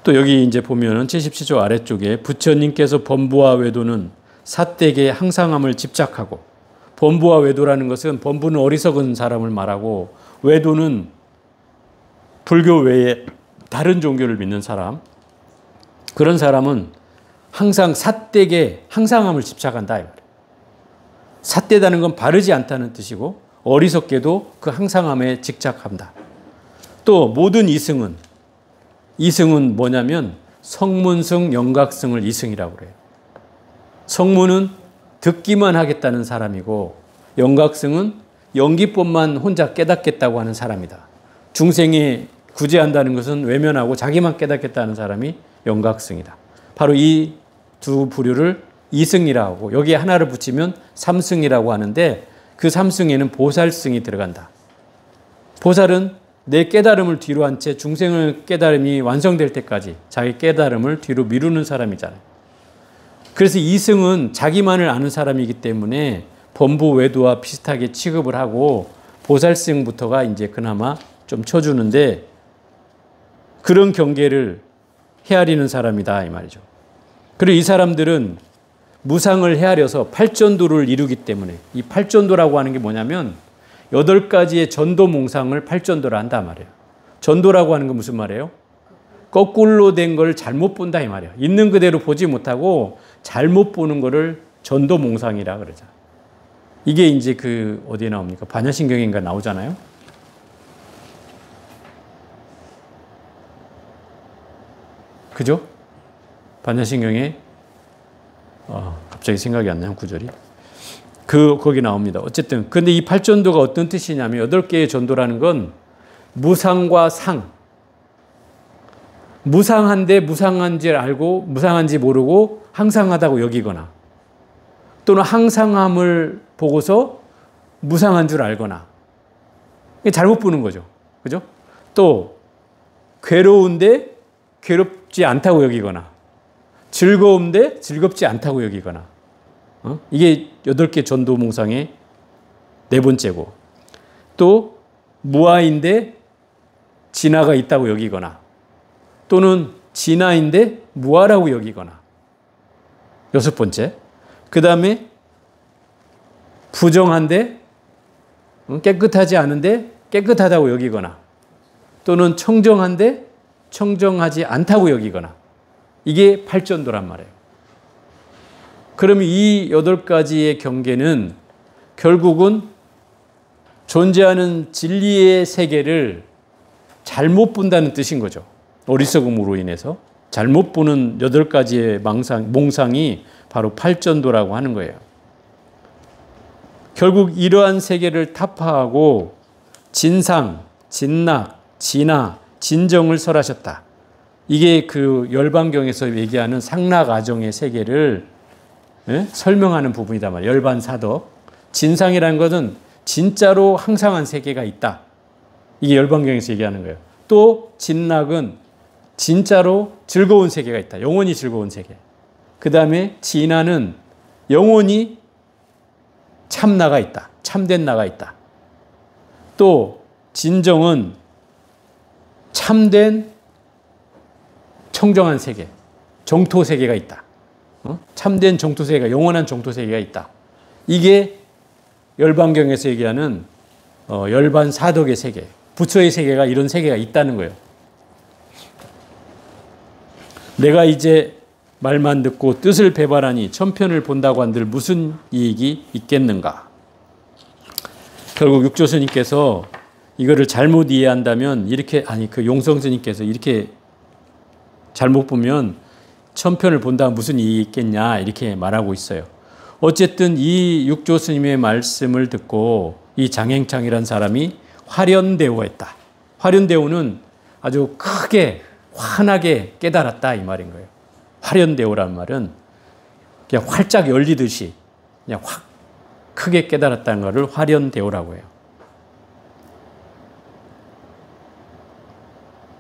[SPEAKER 1] 또 여기 이제 보면은 77조 아래쪽에 부처님께서 범부와 외도는 사대계의 항상함을 집착하고, 범부와 외도라는 것은 범부는 어리석은 사람을 말하고 외도는 불교 외에 다른 종교를 믿는 사람, 그런 사람은 항상 삿되게 항상함을 집착한다. 삿되다는 건 바르지 않다는 뜻이고 어리석게도 그 항상함에 집착한다. 또 모든 이승은 뭐냐면 성문승, 영각승을 이승이라고 그래요. 성문은 듣기만 하겠다는 사람이고 영각승은 연기법만 혼자 깨닫겠다고 하는 사람이다. 중생이 구제한다는 것은 외면하고 자기만 깨닫겠다는 사람이 영각승이다. 바로 이 두 부류를 이승이라고 하고 여기에 하나를 붙이면 삼승이라고 하는데 그 삼승에는 보살승이 들어간다. 보살은 내 깨달음을 뒤로 한 채 중생의 깨달음이 완성될 때까지 자기 깨달음을 뒤로 미루는 사람이잖아요. 그래서 이승은 자기만을 아는 사람이기 때문에 범부 외도와 비슷하게 취급을 하고 보살승부터가 이제 그나마 좀 쳐주는데 그런 경계를 헤아리는 사람이다 이 말이죠. 그리고 이 사람들은 무상을 헤아려서 팔전도를 이루기 때문에 이 팔전도라고 하는 게 뭐냐면 8가지의 전도 몽상을 팔전도를 한단 말이에요. 전도라고 하는 건 무슨 말이에요? 거꾸로 된 걸 잘못 본다 이 말이에요. 있는 그대로 보지 못하고 잘못 보는 거를 전도 몽상이라 그러죠. 이게 이제 그 어디에 나옵니까? 반야신경인가 나오잖아요. 그죠? 반야신경에 갑자기 생각이 안 나요 구절이. 거기 나옵니다. 어쨌든 근데 이 팔전도가 어떤 뜻이냐면 8개의 전도라는 건 무상과 상. 무상한데 무상한지 알고 무상한지 모르고 항상하다고 여기거나 또는 항상함을 보고서 무상한 줄 알거나 잘못 보는 거죠. 그죠? 또 괴로운데 괴롭지 않다고 여기거나 즐거운데 즐겁지 않다고 여기거나 이게 8개 전도 몽상의 4번째고 또 무아인데 진아가 있다고 여기거나 또는 진아인데 무아라고 여기거나 6번째 그 다음에 부정한데 깨끗하지 않은데 깨끗하다고 여기거나 또는 청정한데 청정하지 않다고 여기거나 이게 팔전도란 말이에요. 그러면 이 8가지의 경계는 결국은 존재하는 진리의 세계를 잘못 본다는 뜻인 거죠. 어리석음으로 인해서 잘못 보는 8가지의 몽상이 바로 팔전도라고 하는 거예요. 결국 이러한 세계를 타파하고 진상, 진낙, 진화, 진정을 설하셨다. 이게 그 열반경에서 얘기하는 상락아정의 세계를 설명하는 부분이다 말이에요. 열반사덕. 진상이라는 것은 진짜로 항상한 세계가 있다. 이게 열반경에서 얘기하는 거예요. 또 진낙은 진짜로 즐거운 세계가 있다. 영원히 즐거운 세계. 그 다음에 진화는 영원히 참나가 있다. 참된 나가 있다. 또 진정은 참된 청정한 세계, 정토 세계가 있다. 참된 정토 세계가, 영원한 정토 세계가 있다. 이게 열반경에서 얘기하는 열반사덕의 세계, 부처의 세계가 이런 세계가 있다는 거예요. 내가 이제 말만 듣고 뜻을 배반하니 천편을 본다고 한들 무슨 이익이 있겠는가? 결국 육조스님께서 이거를 잘못 이해한다면 이렇게, 그 용성스님께서 이렇게 잘못 보면 천편을 본다면 무슨 이익이 있겠냐 이렇게 말하고 있어요. 어쨌든 이 육조스님의 말씀을 듣고 이 장행창이라는 사람이 화련대오했다. 화련대오는 아주 크게 환하게 깨달았다 이 말인 거예요. 화련대오라는 말은 그냥 활짝 열리듯이 그냥 확 크게 깨달았다는 것을 화련대오라고 해요.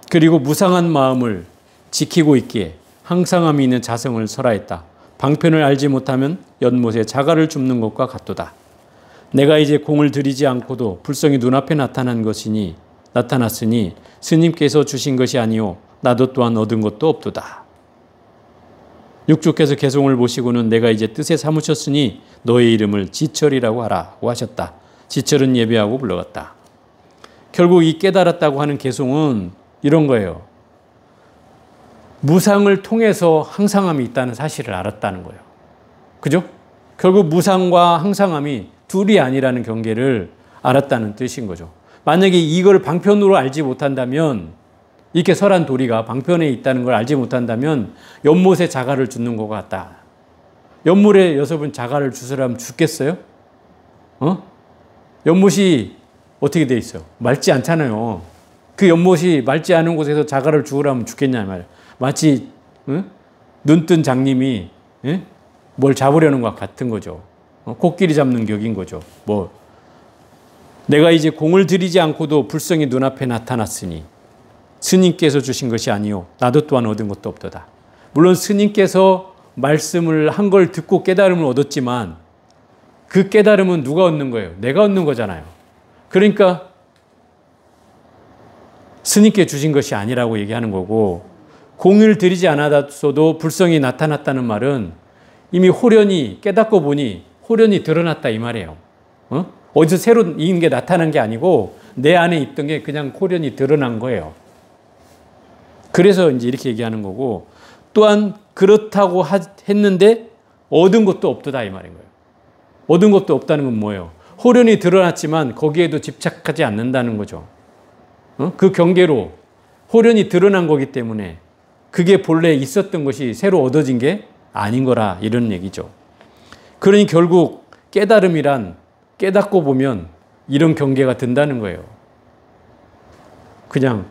[SPEAKER 1] 그리고 무상한 마음을 지키고 있기에 항상함이 있는 자성을 설하했다. 방편을 알지 못하면 연못에 자갈을 줍는 것과 같도다. 내가 이제 공을 들이지 않고도 불성이 눈앞에 나타났으니 스님께서 주신 것이 아니오 나도 또한 얻은 것도 없도다. 육주께서 개송을 보시고는 내가 이제 뜻에 사무쳤으니 너의 이름을 지철이라고 하라고 하셨다. 지철은 예배하고 불러갔다. 결국 이 깨달았다고 하는 개송은 이런 거예요. 무상을 통해서 항상함이 있다는 사실을 알았다는 거예요. 그죠? 결국 무상과 항상함이 둘이 아니라는 경계를 알았다는 뜻인 거죠. 만약에 이걸 방편으로 알지 못한다면, 이렇게 설한 도리가 방편에 있다는 걸 알지 못한다면 연못에 자갈을 줍는 것 같다. 연못에 여러분 자갈을 주스라면 죽겠어요? 연못이 어떻게 돼 있어요? 맑지 않잖아요. 그 연못이 맑지 않은 곳에서 자갈을 주우라면 죽겠냐 말이에요. 마치 눈뜬 장님이 뭘 잡으려는 것 같은 거죠. 코끼리 잡는 격인 거죠. 내가 이제 공을 들이지 않고도 불성이 눈앞에 나타났으니 스님께서 주신 것이 아니요 나도 또한 얻은 것도 없도다. 물론 스님께서 말씀을 한 걸 듣고 깨달음을 얻었지만 그 깨달음은 누가 얻는 거예요? 내가 얻는 거잖아요. 그러니까 스님께 주신 것이 아니라고 얘기하는 거고, 공을 들이지 않았어도 불성이 나타났다는 말은 이미 호련히 깨닫고 보니 호련히 드러났다 이 말이에요. 어디서 새로 있는 게 나타난 게 아니고 내 안에 있던 게 그냥 호련히 드러난 거예요. 그래서 이제 이렇게 얘기하는 거고, 또한 그렇다고 했는데 얻은 것도 없도다 이 말인 거예요. 얻은 것도 없다는 건 뭐예요? 호련히 드러났지만 거기에도 집착하지 않는다는 거죠. 그 경계로 호련히 드러난 거기 때문에 그게 본래 있었던 것이 새로 얻어진 게 아닌 거라 이런 얘기죠. 그러니 결국 깨달음이란 깨닫고 보면 이런 경계가 든다는 거예요. 그냥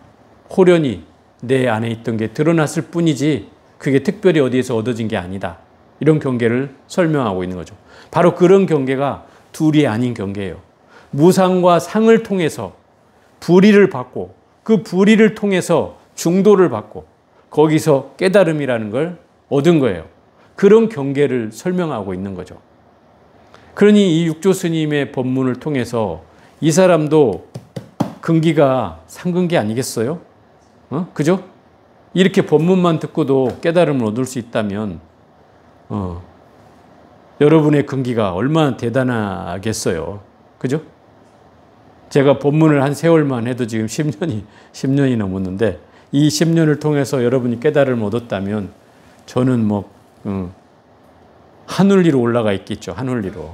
[SPEAKER 1] 호련히 내 안에 있던 게 드러났을 뿐이지 그게 특별히 어디에서 얻어진 게 아니다. 이런 경계를 설명하고 있는 거죠. 바로 그런 경계가 둘이 아닌 경계예요. 무상과 상을 통해서 불의를 받고 그 불의를 통해서 중도를 받고 거기서 깨달음이라는 걸 얻은 거예요. 그런 경계를 설명하고 있는 거죠. 그러니 이 육조 스님의 법문을 통해서 이 사람도 근기가 상근기 아니겠어요? 그죠? 이렇게 법문만 듣고도 깨달음을 얻을 수 있다면 여러분의 근기가 얼마나 대단하겠어요. 그죠? 제가 법문을 한 세월만 해도 지금 10년이 넘었는데 이 10년을 통해서 여러분이 깨달음을 얻었다면 저는 뭐 하늘 위로 올라가 있겠죠. 하늘 위로.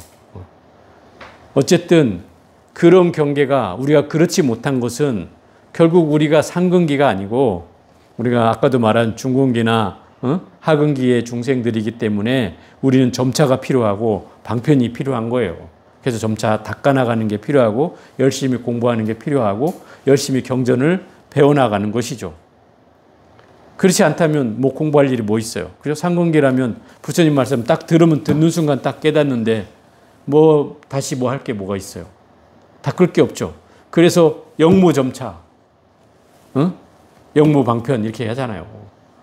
[SPEAKER 1] 어쨌든 그런 경계가 우리가 그렇지 못한 것은 결국 우리가 상근기가 아니고 우리가 아까도 말한 중근기나 하근기의 중생들이기 때문에 우리는 점차가 필요하고 방편이 필요한 거예요. 그래서 점차 닦아나가는 게 필요하고 열심히 공부하는 게 필요하고 열심히 경전을 배워나가는 것이죠. 그렇지 않다면 뭐 공부할 일이 뭐 있어요. 그래서 상근기라면 부처님 말씀 딱 들으면 듣는 순간 딱 깨닫는데 뭐 다시 뭐 할 게 뭐가 있어요. 닦을 게 없죠. 그래서 영무점차, 영무방편 이렇게 하잖아요.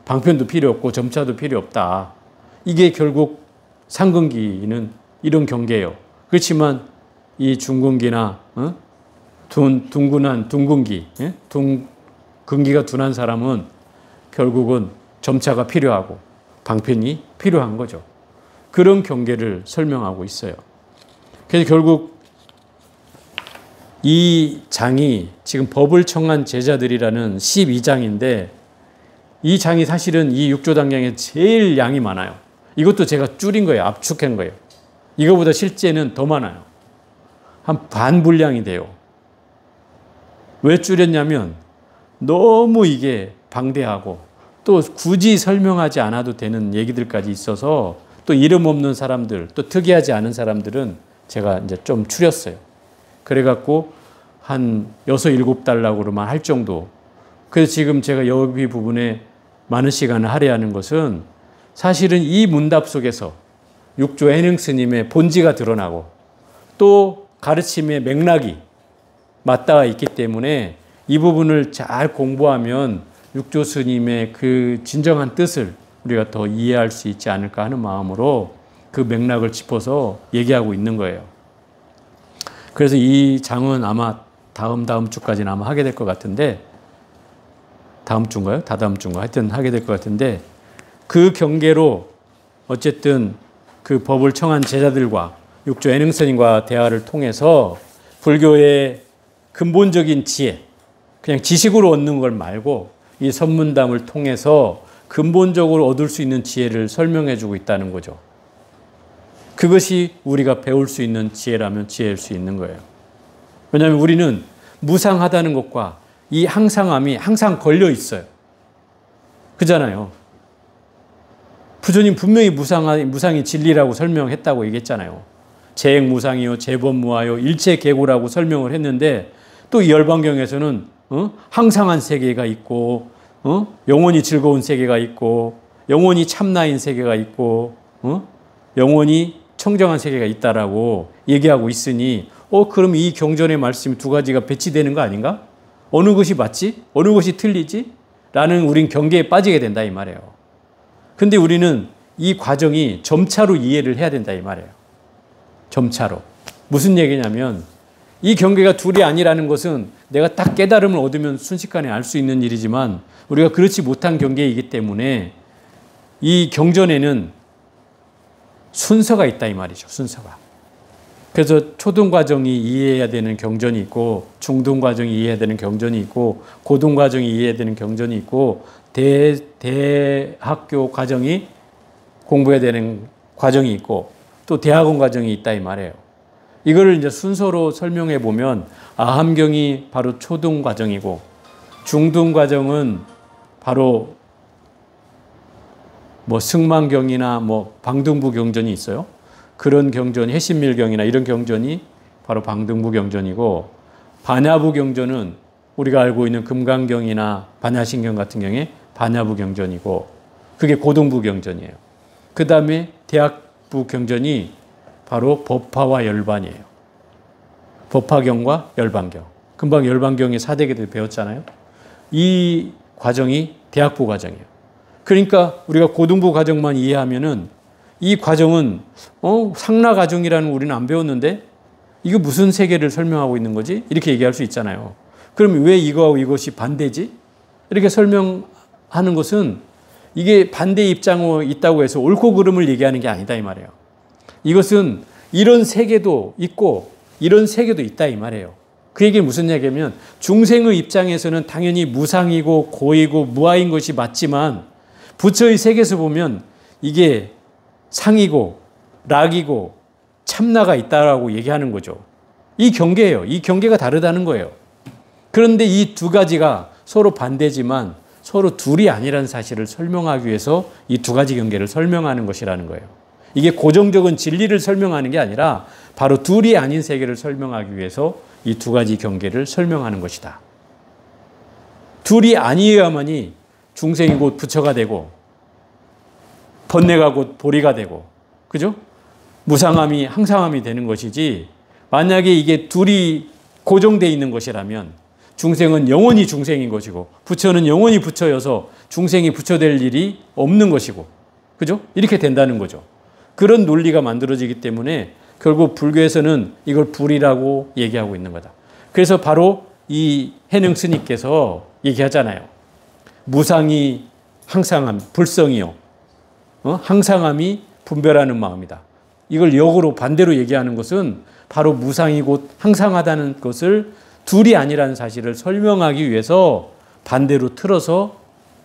[SPEAKER 1] 방편도 필요 없고 점차도 필요 없다. 이게 결국 상근기는 이런 경계예요. 그렇지만 이 중근기나 둔근한 둔근기, 근기가 둔한 사람은 결국은 점차가 필요하고 방편이 필요한 거죠. 그런 경계를 설명하고 있어요. 그래서 결국 이 장이 지금 법을 청한 제자들이라는 12장인데 이 장이 사실은 이 육조단경에 제일 양이 많아요. 이것도 제가 줄인 거예요. 압축한 거예요. 이거보다 실제는 더 많아요. 한 반 분량이 돼요. 왜 줄였냐면 너무 이게 방대하고 또 굳이 설명하지 않아도 되는 얘기들까지 있어서 또 이름 없는 사람들, 또 특이하지 않은 사람들은 제가 이제 좀 추렸어요. 그래갖고 한 6, 7달락으로만 할 정도. 그래서 지금 제가 여기 부분에 많은 시간을 할애하는 것은 사실은 이 문답 속에서 육조 해능 스님의 본지가 드러나고 또 가르침의 맥락이 맞닿아 있기 때문에 이 부분을 잘 공부하면 육조 스님의 그 진정한 뜻을 우리가 더 이해할 수 있지 않을까 하는 마음으로 그 맥락을 짚어서 얘기하고 있는 거예요. 그래서 이 장은 아마 다음 주까지는 아마 하게 될 것 같은데 다음 주인가요? 다다음 주인가? 하여튼 하게 될 것 같은데 그 경계로 어쨌든 그 법을 청한 제자들과 육조 해능 스님과 대화를 통해서 불교의 근본적인 지혜, 그냥 지식으로 얻는 걸 말고 이 선문담을 통해서 근본적으로 얻을 수 있는 지혜를 설명해 주고 있다는 거죠. 그것이 우리가 배울 수 있는 지혜라면 지혜일 수 있는 거예요. 왜냐하면 우리는 무상하다는 것과 이 항상함이 항상 걸려 있어요. 그잖아요. 부처님 분명히 무상이 진리라고 설명했다고 얘기했잖아요. 재행무상이요, 재법무하요, 일체계고라고 설명을 했는데 또 이 열반경에서는 항상한 세계가 있고 영원히 즐거운 세계가 있고 영원히 참나인 세계가 있고 영원히 청정한 세계가 있다라고 얘기하고 있으니 그럼 이 경전의 말씀 두 가지가 배치되는 거 아닌가? 어느 것이 맞지? 어느 것이 틀리지? 라는 우린 경계에 빠지게 된다 이 말이에요. 근데 우리는 이 과정이 점차로 이해를 해야 된다 이 말이에요. 점차로. 무슨 얘기냐면 이 경계가 둘이 아니라는 것은 내가 딱 깨달음을 얻으면 순식간에 알 수 있는 일이지만 우리가 그렇지 못한 경계이기 때문에 이 경전에는 순서가 있다 이 말이죠. 순서가. 그래서 초등 과정이 이해해야 되는 경전이 있고 중등 과정이 이해해야 되는 경전이 있고 고등 과정이 이해해야 되는 경전이 있고 대학교 과정이 공부해야 되는 과정이 있고 또 대학원 과정이 있다 이 말이에요. 이거를 이제 순서로 설명해 보면 아함경이 바로 초등 과정이고 중등 과정은 바로 뭐 승만경이나 뭐 방등부 경전이 있어요. 그런 경전이 해신밀경이나 이런 경전이 바로 방등부 경전이고 반야부 경전은 우리가 알고 있는 금강경이나 반야신경 같은 경우에 반야부 경전이고 그게 고등부 경전이에요. 그 다음에 대학부 경전이 바로 법화와 열반이에요. 법화경과 열반경. 금방 열반경의 4대계들 배웠잖아요. 이 과정이 대학부 과정이에요. 그러니까 우리가 고등부 과정만 이해하면은 이 과정은 상라 과정이라는 우리는 안 배웠는데 이거 무슨 세계를 설명하고 있는 거지? 이렇게 얘기할 수 있잖아요. 그럼 왜 이거하고 이것이 반대지? 이렇게 설명하는 것은 이게 반대 입장이 있다고 해서 옳고 그름을 얘기하는 게 아니다 이 말이에요. 이것은 이런 세계도 있고 이런 세계도 있다 이 말이에요. 그 얘기 무슨 얘기냐면 중생의 입장에서는 당연히 무상이고 고이고 무아인 것이 맞지만 부처의 세계에서 보면 이게 상이고 락이고 참나가 있다라고 얘기하는 거죠. 이 경계예요. 이 경계가 다르다는 거예요. 그런데 이 두 가지가 서로 반대지만 서로 둘이 아니라는 사실을 설명하기 위해서 이 두 가지 경계를 설명하는 것이라는 거예요. 이게 고정적인 진리를 설명하는 게 아니라 바로 둘이 아닌 세계를 설명하기 위해서 이 두 가지 경계를 설명하는 것이다. 둘이 아니어야만이 중생이 곧 부처가 되고 번뇌가 곧 보리가 되고, 그죠? 무상함이 항상함이 되는 것이지, 만약에 이게 둘이 고정되어 있는 것이라면 중생은 영원히 중생인 것이고 부처는 영원히 부처여서 중생이 부처 될 일이 없는 것이고, 그죠? 이렇게 된다는 거죠. 그런 논리가 만들어지기 때문에 결국 불교에서는 이걸 불이라고 얘기하고 있는 거다. 그래서 바로 이 해능 스님께서 얘기하잖아요. 무상이 항상함, 불성이요. 항상함이 분별하는 마음이다. 이걸 역으로 반대로 얘기하는 것은 바로 무상이 곧 항상하다는 것을 둘이 아니라는 사실을 설명하기 위해서 반대로 틀어서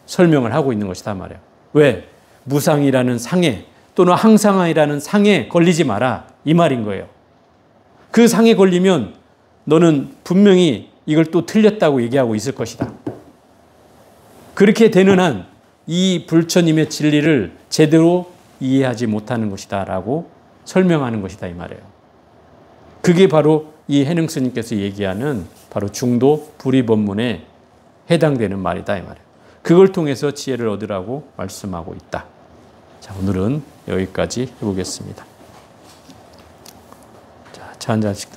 [SPEAKER 1] 설명을 하고 있는 것이다 말이에요. 왜? 무상이라는 상해 또는 항상이라는 상해 걸리지 마라 이 말인 거예요. 그 상해 걸리면 너는 분명히 이걸 또 틀렸다고 얘기하고 있을 것이다. 그렇게 되는 한 이 불처님의 진리를 제대로 이해하지 못하는 것이다 라고 설명하는 것이다 이 말이에요. 그게 바로 이 해능 스님께서 얘기하는 바로 중도 불이법문에 해당되는 말이다 이 말이에요. 그걸 통해서 지혜를 얻으라고 말씀하고 있다. 자, 오늘은 여기까지 해보겠습니다. 자, 차 한 잔씩 들어.